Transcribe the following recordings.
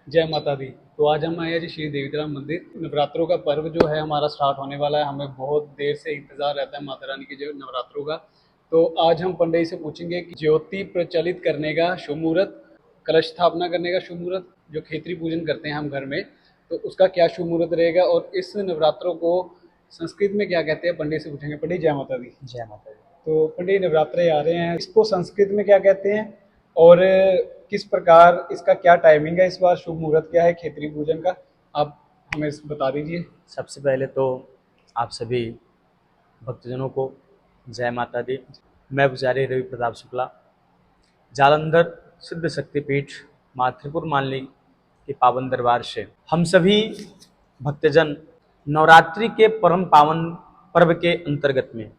जय माता दी। तो आज हम आए हैं जी श्री देवीतराम मंदिर। नवरात्रों का पर्व जो है हमारा स्टार्ट होने वाला है। हमें बहुत देर से इंतजार रहता है माता रानी के जो नवरात्रों का। तो आज हम पंडित से पूछेंगे कि ज्योति प्रचलित करने का शुभ मुहूर्त, कलश स्थापना करने का शुभ मुहूर्त, जो खेतरी पूजन करते हैं हम घर में, तो उसका क्या शुभ मुहूर्त रहेगा और इस नवरात्रों को संस्कृत में क्या कहते हैं, पंडित से पूछेंगे। पंडित जय माता दी। जय माता दी। तो पंडित, नवरात्रे आ रहे हैं, इसको संस्कृत में क्या कहते हैं और किस प्रकार इसका क्या टाइमिंग है, इस बार शुभ मुहूर्त क्या है खेतरी पूजन का, आप हमें बता दीजिए। सबसे पहले तो आप सभी भक्तजनों को जय माता दी। मैं पुजारी रवि प्रताप शुक्ला, जालंधर सिद्ध शक्तिपीठ माँ त्रिपुर मालिनी के पावन दरबार से हम सभी भक्तजन नवरात्रि के परम पावन पर्व के अंतर्गत में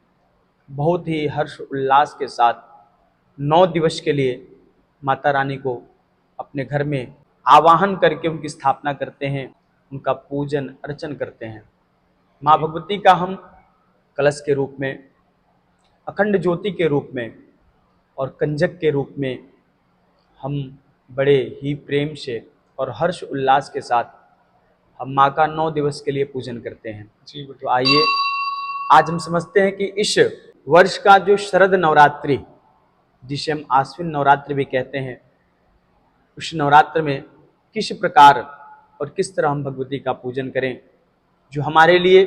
बहुत ही हर्ष उल्लास के साथ 9 दिवस के लिए माता रानी को अपने घर में आवाहन करके उनकी स्थापना करते हैं, उनका पूजन अर्चन करते हैं। माँ भगवती का हम कलश के रूप में, अखंड ज्योति के रूप में और कंजक के रूप में हम बड़े ही प्रेम से और हर्ष उल्लास के साथ हम माँ का 9 दिवस के लिए पूजन करते हैं। जी तो आइए आज हम समझते हैं कि इस वर्ष का जो शरद नवरात्रि, जिसे हम आश्विन नवरात्रि भी कहते हैं, उस नवरात्र में किस प्रकार और किस तरह हम भगवती का पूजन करें, जो हमारे लिए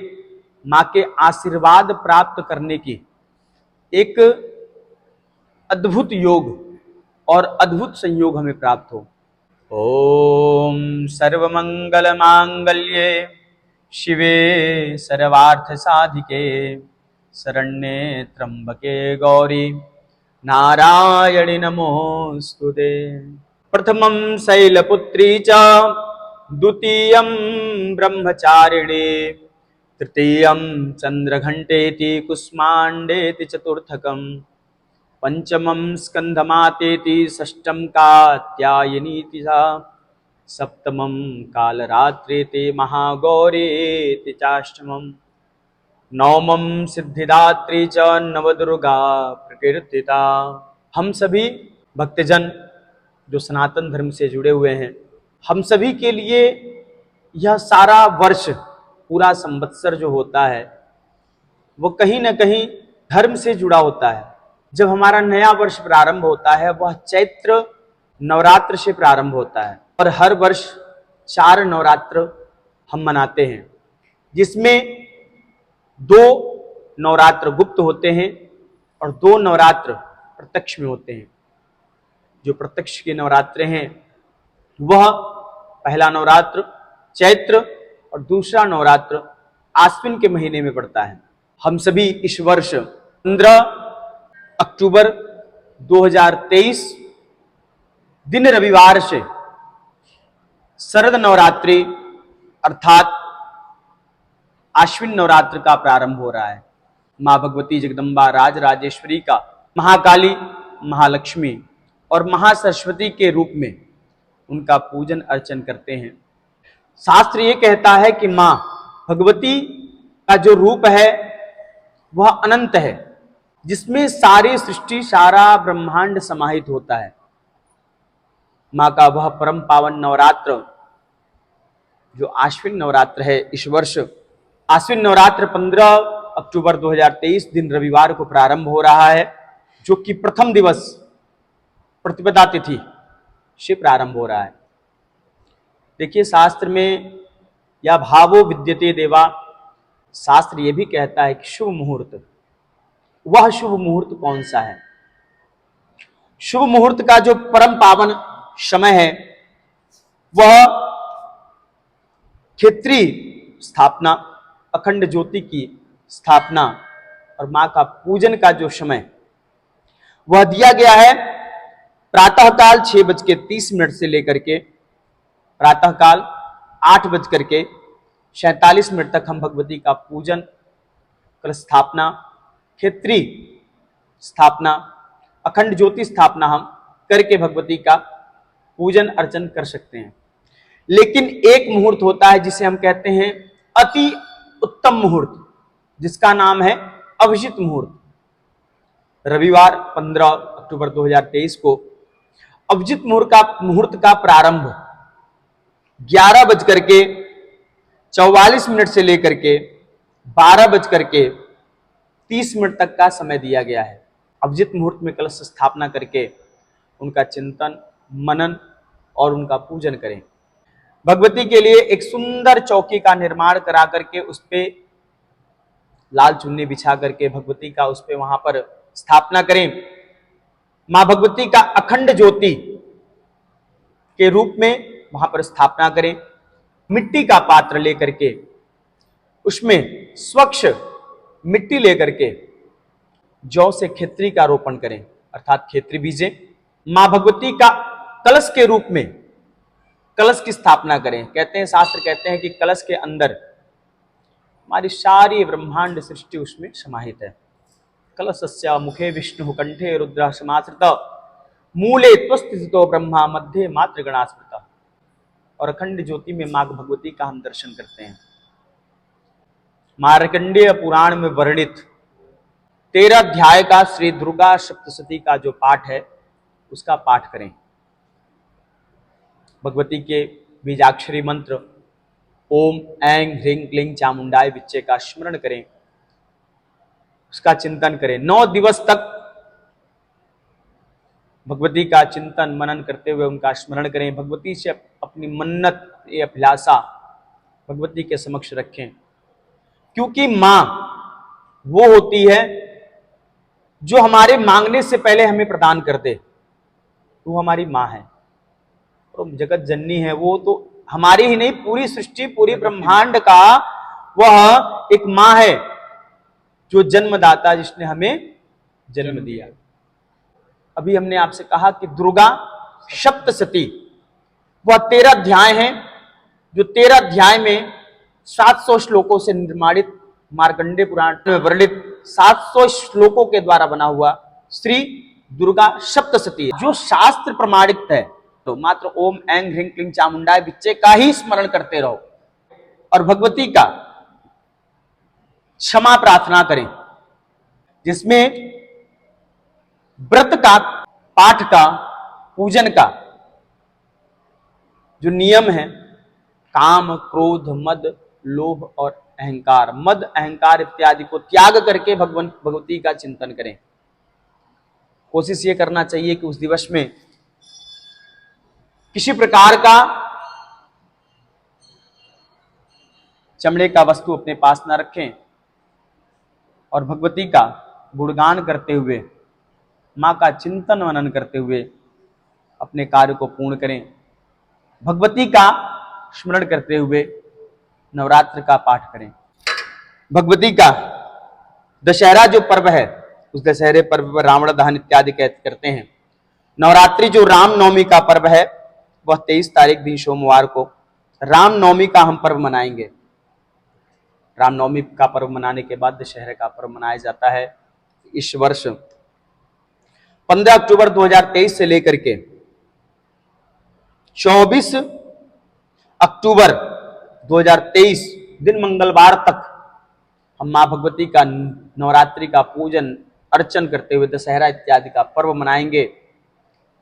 माँ के आशीर्वाद प्राप्त करने की एक अद्भुत योग और अद्भुत संयोग हमें प्राप्त हो। ओम सर्वमंगल मांगल्ये शिवे सर्वार्थ साधिके शरण्ये त्र्यंबके गौरी नारायणि नमोस्तुते। प्रथमं शैलपुत्री च द्वितीयं ब्रह्मचारिणी तृतीयं चंद्रघंटेति कुष्मांडेति चतुर्थकं पंचमं स्कंधमातेति षष्ठं कात्यायनीति च सप्तमं कालरात्रेति महागौरेति चाष्टमं नवमं सिद्धिदात्री च नवदुर्गा प्रकीर्तिता। हम सभी भक्तजन जो सनातन धर्म से जुड़े हुए हैं, हम सभी के लिए यह सारा वर्ष, पूरा संवत्सर जो होता है वो कहीं ना कहीं धर्म से जुड़ा होता है। जब हमारा नया वर्ष प्रारंभ होता है वह चैत्र नवरात्र से प्रारंभ होता है और हर वर्ष 4 नवरात्र हम मनाते हैं, जिसमें 2 नवरात्र गुप्त होते हैं और 2 नवरात्र प्रत्यक्ष में होते हैं। जो प्रत्यक्ष के नवरात्र हैं वह पहला नवरात्र चैत्र और दूसरा नवरात्र आश्विन के महीने में पड़ता है। हम सभी इस वर्ष 15 अक्टूबर 2023 दिन रविवार से शरद नवरात्रि अर्थात आश्विन नवरात्र का प्रारंभ हो रहा है। माँ भगवती जगदम्बा राज राजेश्वरी का महाकाली, महालक्ष्मी और महासरस्वती के रूप में उनका पूजन अर्चन करते हैं। शास्त्र ये कहता है कि माँ भगवती का जो रूप है वह अनंत है, जिसमें सारी सृष्टि, सारा ब्रह्मांड समाहित होता है। माँ का वह परम पावन नवरात्र जो आश्विन नवरात्र है, इस वर्ष आश्विन नवरात्र 15 अक्टूबर 2023 दिन रविवार को प्रारंभ हो रहा है, जो कि प्रथम दिवस प्रतिपदा तिथि से प्रारंभ हो रहा है। देखिए, शास्त्र में या भावो विद्यते देवा, शास्त्र ये भी कहता है कि शुभ मुहूर्त, वह शुभ मुहूर्त कौन सा है? शुभ मुहूर्त का जो परम पावन समय है वह खेतरी स्थापना, अखंड ज्योति की स्थापना और मां का पूजन का जो समय वह दिया गया है प्रातःकाल 6:30 से लेकर के प्रातःकाल 8:47 तक हम भगवती का पूजन, कलश स्थापना, खेतरी स्थापना, अखंड ज्योति स्थापना हम करके भगवती का पूजन अर्चन कर सकते हैं। लेकिन एक मुहूर्त होता है जिसे हम कहते हैं अति उत्तम मुहूर्त, जिसका नाम है अभिजित मुहूर्त। रविवार 15 अक्टूबर 2023 को अभिजित मुहूर्त का प्रारंभ 11:44 से लेकर के 12:30 तक का समय दिया गया है। अभिजित मुहूर्त में कलश स्थापना करके उनका चिंतन, मनन और उनका पूजन करें। भगवती के लिए एक सुंदर चौकी का निर्माण करा करके उस पे लाल चुन्नी बिछा करके भगवती का उस पे वहां पर स्थापना करें। मां भगवती का अखंड ज्योति के रूप में वहां पर स्थापना करें। मिट्टी का पात्र लेकर के उसमें स्वच्छ मिट्टी लेकर के जौ से खेतरी का रोपण करें, अर्थात खेतरी बीजें। मां भगवती का कलश के रूप में कलश की स्थापना करें। कहते हैं, शास्त्र कहते हैं कि कलश के अंदर हमारी सारी ब्रह्मांड सृष्टि उसमें समाहित है। कलशस्य मुखे विष्णु कंठे रुद्र समाश्रित मूले त्वस्थितो ब्रह्मा मध्य मात्र गणास्मृत। और अखंड ज्योति में मां भगवती का हम दर्शन करते हैं। मार्कंडेय पुराण में वर्णित 13 अध्याय का श्री दुर्गा सप्तशती का जो पाठ है उसका पाठ करें। भगवती के बीजाक्षरी मंत्र ओम ऐं ह्रीं क्लीं चामुंडाय विच्चे का स्मरण करें, उसका चिंतन करें। 9 दिवस तक भगवती का चिंतन मनन करते हुए उनका स्मरण करें। भगवती से अपनी मन्नत या अभिलाषा भगवती के समक्ष रखें, क्योंकि मां वो होती है जो हमारे मांगने से पहले हमें प्रदान कर दे। वो हमारी मां है और जगत जननी है। वो तो हमारी ही नहीं, पूरी सृष्टि, पूरी ब्रह्मांड का वह एक मां है जो जन्मदाता, जिसने हमें जन्म दिया। अभी हमने आपसे कहा कि दुर्गा सप्तशती वह 13 अध्याय हैं, जो 13 अध्याय में 700 श्लोकों से निर्माणित मार्कंडेय पुराण में वर्णित 700 श्लोकों के द्वारा बना हुआ श्री दुर्गा सप्तशती, जो शास्त्र प्रमाणित है। तो मात्र ओम ऐं ह्रीं क्लीं चामुंडाय विच्चे का ही स्मरण करते रहो और भगवती का क्षमा प्रार्थना करें, जिसमें व्रत का, पाठ का, पूजन का जो नियम है, काम, क्रोध, मद, लोभ और अहंकार, मद, अहंकार इत्यादि को त्याग करके भगवती का चिंतन करें। कोशिश ये करना चाहिए कि उस दिवस में किसी प्रकार का चमड़े का वस्तु अपने पास न रखें और भगवती का गुणगान करते हुए, मां का चिंतन मनन करते हुए अपने कार्य को पूर्ण करें। भगवती का स्मरण करते हुए नवरात्र का पाठ करें। भगवती का दशहरा जो पर्व है, उस दशहरे पर्व पर रावण दहन इत्यादि करते हैं। नवरात्रि जो रामनवमी का पर्व है, वह 23 तारीख दिन सोमवार को रामनवमी का हम पर्व मनाएंगे। रामनवमी का पर्व मनाने के बाद दशहरे का पर्व मनाया जाता है। इस वर्ष 15 अक्टूबर 2023 से लेकर के 24 अक्टूबर 2023 दिन मंगलवार तक हम मां भगवती का नवरात्रि का पूजन अर्चन करते हुए दशहरा इत्यादि का पर्व मनाएंगे।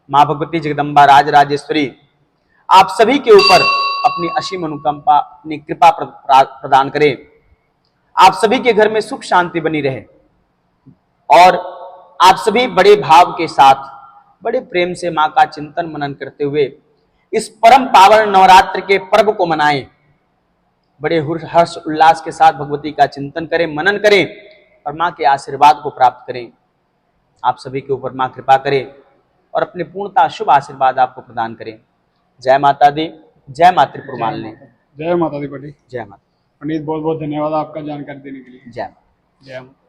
मां भगवती जगदम्बा राजराजेश्वरी आप सभी के ऊपर अपनी असीम अनुकंपा, अपनी कृपा प्रदान करें। आप सभी के घर में सुख शांति बनी रहे और आप सभी बड़े भाव के साथ, बड़े प्रेम से मां का चिंतन मनन करते हुए इस परम पावन नवरात्र के पर्व को मनाएं। बड़े हर्ष उल्लास के साथ भगवती का चिंतन करें, मनन करें और मां के आशीर्वाद को प्राप्त करें। आप सभी के ऊपर मां कृपा करें और अपने पूर्णता शुभ आशीर्वाद आपको प्रदान करें। जय माता दी, जय मां त्रिपुर मालिनी। जय माता दी पंडित। जय माता। पंडित बहुत बहुत धन्यवाद आपका जानकारी देने के लिए। जय माता। जय माता।